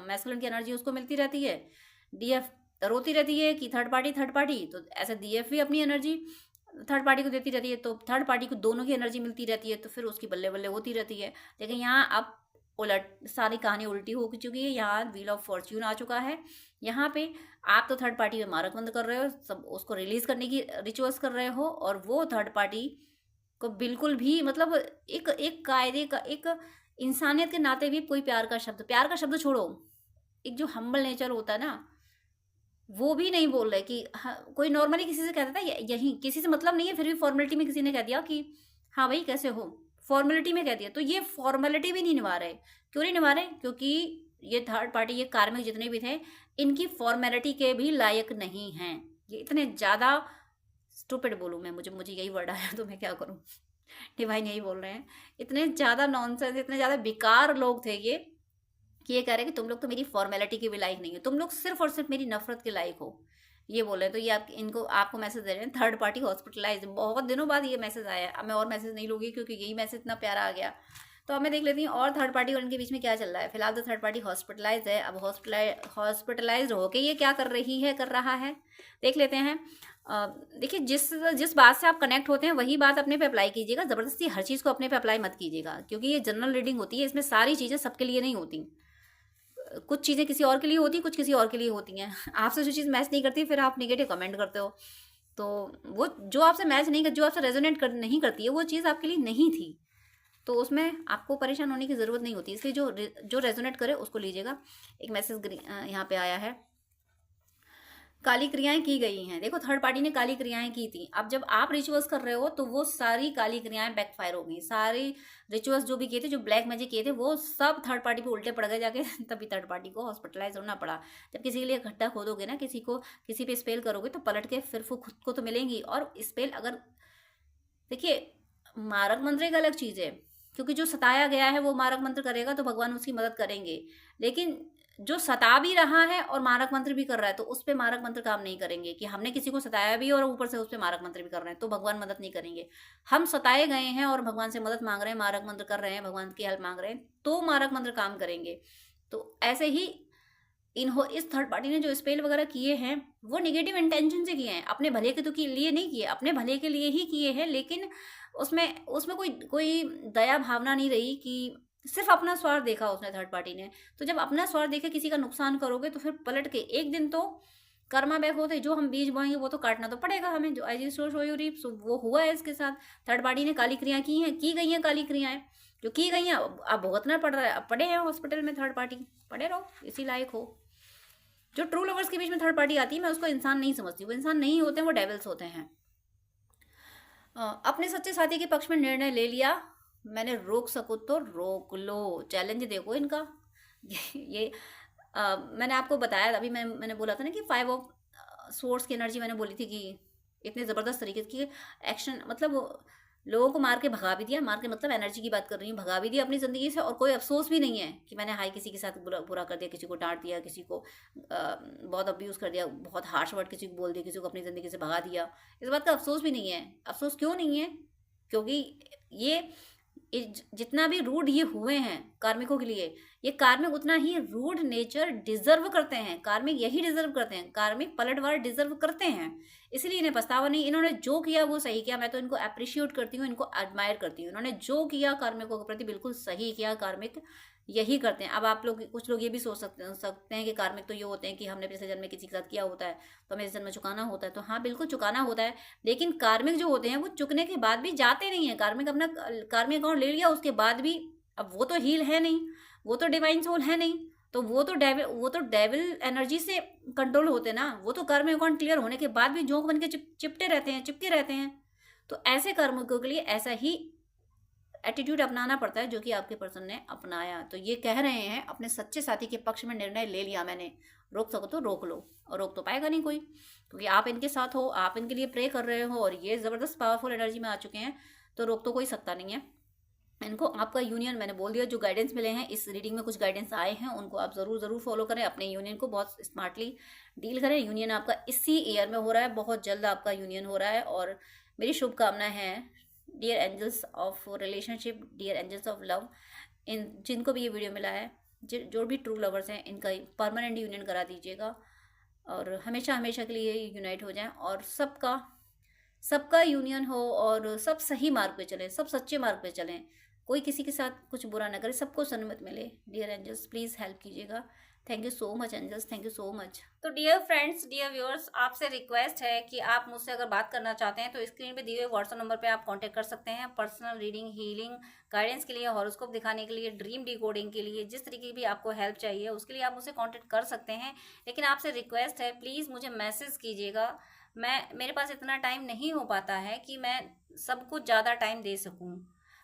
मैस्कुलिन की एनर्जी उसको मिलती रहती है। डीएफ रोती रहती है कि थर्ड पार्टी, तो ऐसे डीएफ भी अपनी एनर्जी थर्ड पार्टी को देती रहती है, तो थर्ड पार्टी को दोनों की एनर्जी मिलती रहती है, तो फिर उसकी बल्ले बल्ले होती रहती है। लेकिन यहाँ अब उलट सारी कहानी उल्टी हो चुकी है। यहाँ व्हील ऑफ फॉर्च्यून आ चुका है। यहाँ पे आप तो थर्ड पार्टी में मारक बंद कर रहे हो, सब उसको रिलीज करने की रिचुअल्स कर रहे हो, और वो थर्ड पार्टी को बिल्कुल भी मतलब एक कायदे का, एक इंसानियत के नाते भी कोई प्यार का शब्द छोड़ो, एक जो हम्बल नेचर होता है ना वो भी नहीं बोल रहे कि हाँ, कोई नॉर्मली किसी से कहता था यही किसी से मतलब नहीं है, फिर भी फॉर्मेलिटी में किसी ने कह दिया कि हाँ भाई कैसे हो, फॉर्मेलिटी में कह दिया। तो ये फॉर्मेलिटी भी नहीं निभा रहे। क्यों नहीं निभा रहे? क्योंकि ये थर्ड पार्टी, ये कार्मिक जितने भी थे, इनकी फॉर्मेलिटी के भी लायक नहीं हैं। ये इतने ज़्यादा स्टूपिड बोलूँ मैं, मुझे यही वर्ड आया तो मैं क्या करूँ, डिवाइन यही बोल रहे हैं, इतने ज़्यादा नॉनसेंस, इतने ज़्यादा बेकार लोग थे ये, कि ये कह रहे हैं कि तुम लोग तो मेरी फॉर्मेलिटी के भी लायक नहीं हो, तुम लोग सिर्फ और सिर्फ मेरी नफरत के लायक हो, ये बोल रहे हैं। तो ये आपको मैसेज दे रहे हैं, थर्ड पार्टी हॉस्पिटलाइज। बहुत दिनों बाद ये मैसेज आया। अब मैं और मैसेज नहीं लूँगी क्योंकि यही मैसेज इतना प्यारा आ गया। तो अब मैं देख लेती हूँ और थर्ड पार्टी और इनके बीच में क्या चल रहा है। फिलहाल तो थर्ड पार्टी हॉस्पिटलाइज है। अब हॉस्पिटलाइज होके ये क्या कर रहा है देख लेते हैं। देखिए जिस बात से आप कनेक्ट होते हैं वही बात अपने पे अप्लाई कीजिएगा। ज़बरदस्ती हर चीज़ को अपने पे अप्लाई मत कीजिएगा, क्योंकि ये जनरल रीडिंग होती है, इसमें सारी चीज़ें सबके लिए नहीं होती। कुछ चीज़ें किसी और के लिए होती, कुछ किसी और के लिए होती हैं। आपसे जो चीज़ मैच नहीं करती फिर आप नेगेटिव कमेंट करते हो, तो वो जो आपसे मैच नहीं कर, जो आपसे रेजोनेट नहीं करती है वो चीज़ आपके लिए नहीं थी, तो उसमें आपको परेशान होने की ज़रूरत नहीं होती। इसलिए जो रेजोनेट करे उसको लीजिएगा। एक मैसेज यहाँ पे आया है, काली क्रियाएं की गई हैं। देखो थर्ड पार्टी ने काली क्रियाएं की थी। अब जब आप रिचुअल्स कर रहे हो तो वो सारी काली क्रियाएं बैकफायर हो गई। सारी रिचुअल्स जो भी किए थे, जो ब्लैक मैजिक किए थे, वो सब थर्ड पार्टी पे उल्टे पड़ गए जाके तभी थर्ड पार्टी को हॉस्पिटलाइज होना पड़ा। जब किसी के लिए गड्ढा खोदोगे ना, किसी पे स्पेल करोगे तो पलट के फिर वो खुद को तो मिलेंगी। और स्पेल अगर देखिए, मारक मंत्र एक अलग चीज़ है, क्योंकि जो सताया गया है वो मारक मंत्र करेगा तो भगवान उसकी मदद करेंगे। लेकिन जो सता भी रहा है और मारक मंत्र भी कर रहा है तो उस पर मारक मंत्र काम नहीं करेंगे। कि हमने किसी को सताया भी और ऊपर से उस पर मारक मंत्र भी कर रहे हैं तो भगवान मदद नहीं करेंगे। हम सताए गए हैं और भगवान से मदद मांग रहे हैं, मारक मंत्र कर रहे हैं, भगवान की हेल्प मांग रहे हैं, तो मारक मंत्र काम करेंगे। तो ऐसे ही इस थर्ड पार्टी ने जो स्पेल वगैरह किए हैं वो निगेटिव इंटेंशन से किए हैं, अपने भले के तो लिए नहीं किए, अपने भले के लिए ही किए हैं। लेकिन उसमें कोई दया भावना नहीं रही, कि सिर्फ अपना स्वार्थ देखा उसने थर्ड पार्टी ने। तो जब अपना स्वार्थ देखे किसी का नुकसान करोगे तो फिर पलट के एक दिन तो कर्मा बैक होते, जो हम बीज बोएंगे वो तो काटना तो पड़ेगा हमें। जो as you sow you reap, वो हुआ है इसके साथ। थर्ड पार्टी ने काली क्रियाएं की गई हैं काली क्रियाएं। जो की गई हैं आप भुगतना पड़ रहा है। अब पड़े हैं हॉस्पिटल में थर्ड पार्टी, पड़े रहो, इसी लायक हो। जो ट्रू लवर्स के बीच में थर्ड पार्टी आती है, मैं उसको इंसान नहीं समझती। वो इंसान नहीं होते हैं, वो डेविल्स होते हैं। अपने सच्चे साथी के पक्ष में निर्णय ले लिया मैंने, रोक सको तो रोक लो। चैलेंज देखो इनका। ये मैंने आपको बताया अभी, मैंने बोला था ना कि 5 ऑफ सोर्स की एनर्जी मैंने बोली थी कि इतने ज़बरदस्त तरीके की एक्शन, मतलब लोगों को मार के भगा भी दिया। मार के मतलब एनर्जी की बात कर रही हूँ, भगा भी दिया अपनी ज़िंदगी से, और कोई अफसोस भी नहीं है कि मैंने हाई किसी के साथ बुरा कर दिया, किसी को डांट दिया, किसी को बहुत अब्यूज़ कर दिया, बहुत हार्श वर्ड किसी को बोल दिया, किसी को अपनी ज़िंदगी से भगा दिया। इस बात का अफसोस भी नहीं है। अफसोस क्यों नहीं है? क्योंकि ये जितना भी रूड ये हुए हैं कार्मिकों के लिए, ये कार्मिक उतना ही रूड नेचर डिजर्व करते हैं। कार्मिक यही डिजर्व करते हैं, कार्मिक पलटवार डिजर्व करते हैं। इसलिए इन्हें पछतावा नहीं। इन्होंने जो किया वो सही किया। मैं तो इनको अप्रिशिएट करती हूँ, इनको एडमायर करती हूँ। इन्होंने जो किया कार्मिकों के प्रति बिल्कुल सही किया। कार्मिक यही करते हैं। अब आप लोग, कुछ लोग ये भी सोच सकते हैं कि कार्मिक तो ये होते हैं कि हमने पिछले जन्म में किसी के साथ किया होता है तो हमें इस जन्म में चुकाना होता है। तो हाँ, बिल्कुल चुकाना होता है, लेकिन कार्मिक जो होते हैं वो चुकने के बाद भी जाते नहीं है। कार्मिक अपना कार्मिक अकाउंट ले लिया, उसके बाद भी, अब वो तो हील है नहीं, वो तो डिवाइन सोल है नहीं, तो वो तो डेविल एनर्जी से कंट्रोल होते ना। वो तो कर्म अकाउंट क्लियर होने के बाद भी जोंक बन के चिपटे रहते हैं, चिपके रहते हैं। तो ऐसे कर्मिकों के लिए ऐसा ही एटीट्यूड अपनाना पड़ता है जो कि आपके पर्सन ने अपनाया। तो ये कह रहे हैं अपने सच्चे साथी के पक्ष में निर्णय ले लिया मैंने, रोक सको तो रोक लो। और रोक तो पाएगा नहीं कोई, क्योंकि आप इनके साथ हो, आप इनके लिए प्रे कर रहे हो और ये ज़बरदस्त पावरफुल एनर्जी में आ चुके हैं, तो रोक तो कोई सकता नहीं है इनको। आपका यूनियन मैंने बोल दिया, जो गाइडेंस मिले हैं इस रीडिंग में, कुछ गाइडेंस आए हैं, उनको आप ज़रूर फॉलो करें। अपने यूनियन को बहुत स्मार्टली डील करें। यूनियन आपका इसी ईयर में हो रहा है, बहुत जल्द आपका यूनियन हो रहा है। और मेरी शुभकामना है dear angels of relationship, dear angels of love, इन जिनको भी ये वीडियो मिला है, जो भी ट्रू लवर्स हैं, इनका परमानेंट यूनियन करा दीजिएगा और हमेशा हमेशा के लिए यूनाइट हो जाएं, और सबका यूनियन हो, और सब सही मार्ग पे चलें, सब सच्चे मार्ग पे चलें, कोई किसी के साथ कुछ बुरा ना करे, सबको सन्मत मिले। डियर एंजल्स प्लीज़ हेल्प कीजिएगा। Thank you so much angels, thank you so much. तो डियर फ्रेंड्स, डियर व्यूअर्स, आपसे रिक्वेस्ट है कि आप मुझसे अगर बात करना चाहते हैं तो स्क्रीन पे दिए हुए व्हाट्सएप नंबर पे आप कांटेक्ट कर सकते हैं। पर्सनल रीडिंग, हीलिंग, गाइडेंस के लिए, हॉरोस्कोप दिखाने के लिए, ड्रीम डिकोडिंग के लिए, जिस तरीके की भी आपको हेल्प चाहिए उसके लिए आप मुझसे कॉन्टेक्ट कर सकते हैं। लेकिन आपसे रिक्वेस्ट है, प्लीज़ मुझे मैसेज कीजिएगा। मेरे पास इतना टाइम नहीं हो पाता है कि मैं सब कुछ ज़्यादा टाइम दे सकूँ।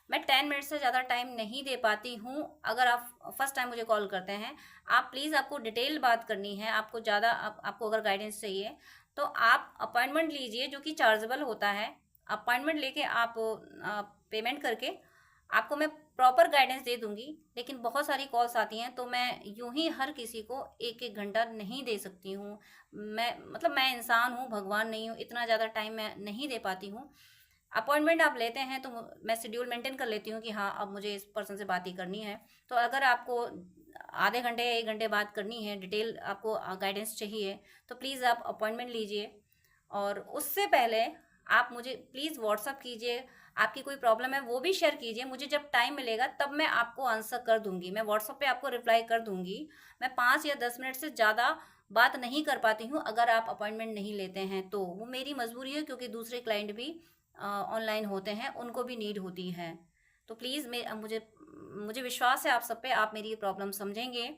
मैं 10 मिनट से ज़्यादा टाइम नहीं दे पाती हूँ। अगर आप फर्स्ट टाइम मुझे कॉल करते हैं, आप प्लीज़, आपको डिटेल बात करनी है, आपको ज़्यादा आपको अगर गाइडेंस चाहिए तो आप अपॉइंटमेंट लीजिए, जो कि चार्जेबल होता है। अपॉइंटमेंट लेके आप पेमेंट करके आपको मैं प्रॉपर गाइडेंस दे दूंगी। लेकिन बहुत सारी कॉल्स आती हैं तो मैं यूं ही हर किसी को एक एक घंटा नहीं दे सकती हूँ। मैं इंसान हूँ, भगवान नहीं हूँ, इतना ज़्यादा टाइम मैं नहीं दे पाती हूँ। अपॉइंटमेंट आप लेते हैं तो मैं शेड्यूल मेंटेन कर लेती हूँ कि हाँ, अब मुझे इस पर्सन से बात ही करनी है। तो अगर आपको आधे घंटे या 1 घंटे बात करनी है, डिटेल आपको गाइडेंस चाहिए, तो प्लीज़ आप अपॉइंटमेंट लीजिए। और उससे पहले आप मुझे प्लीज़ व्हाट्सअप कीजिए। आपकी कोई प्रॉब्लम है वो भी शेयर कीजिए, मुझे जब टाइम मिलेगा तब मैं आपको आंसर कर दूंगी। मैं व्हाट्सअप पे आपको रिप्लाई कर दूंगी। मैं 5 या 10 मिनट से ज़्यादा बात नहीं कर पाती हूँ अगर आप अपॉइंटमेंट नहीं लेते हैं तो। वो मेरी मजबूरी है, क्योंकि दूसरे क्लाइंट भी ऑनलाइन होते हैं, उनको भी नीड होती है। तो प्लीज़ मुझे विश्वास है आप सब पे, आप मेरी प्रॉब्लम समझेंगे।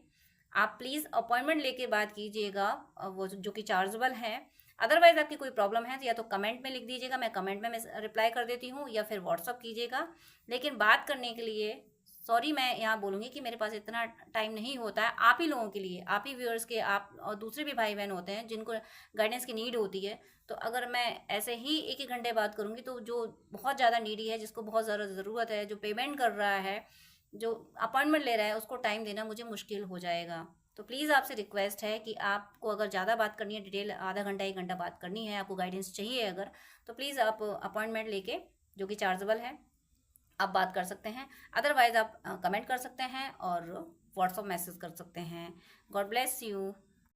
आप प्लीज़ अपॉइंटमेंट लेके बात कीजिएगा, वो जो कि चार्जेबल है। अदरवाइज़ आपकी कोई प्रॉब्लम है तो या तो कमेंट में लिख दीजिएगा, मैं कमेंट में रिप्लाई कर देती हूँ, या फिर व्हाट्सअप कीजिएगा। लेकिन बात करने के लिए सॉरी, मैं यहाँ बोलूँगी कि मेरे पास इतना टाइम नहीं होता है। आप ही लोगों के लिए, आप ही व्यूअर्स के, आप और दूसरे भी भाई बहन होते हैं जिनको गाइडेंस की नीड होती है। तो अगर मैं ऐसे ही 1-1 घंटे बात करूँगी तो जो बहुत ज़्यादा नीडी है, जिसको बहुत ज़्यादा ज़रूरत है, जो पेमेंट कर रहा है, जो अपॉइंटमेंट ले रहा है, उसको टाइम देना मुझे मुश्किल हो जाएगा। तो प्लीज़ आपसे रिक्वेस्ट है कि आपको अगर ज़्यादा बात करनी है, डिटेल आधा घंटा 1 घंटा बात करनी है, आपको गाइडेंस चाहिए अगर, तो प्लीज़ आप अपॉइंटमेंट लेके, जो कि चार्जेबल है, आप बात कर सकते हैं। अदरवाइज़ आप कमेंट कर सकते हैं और व्हाट्सअप मैसेज कर सकते हैं। God bless you.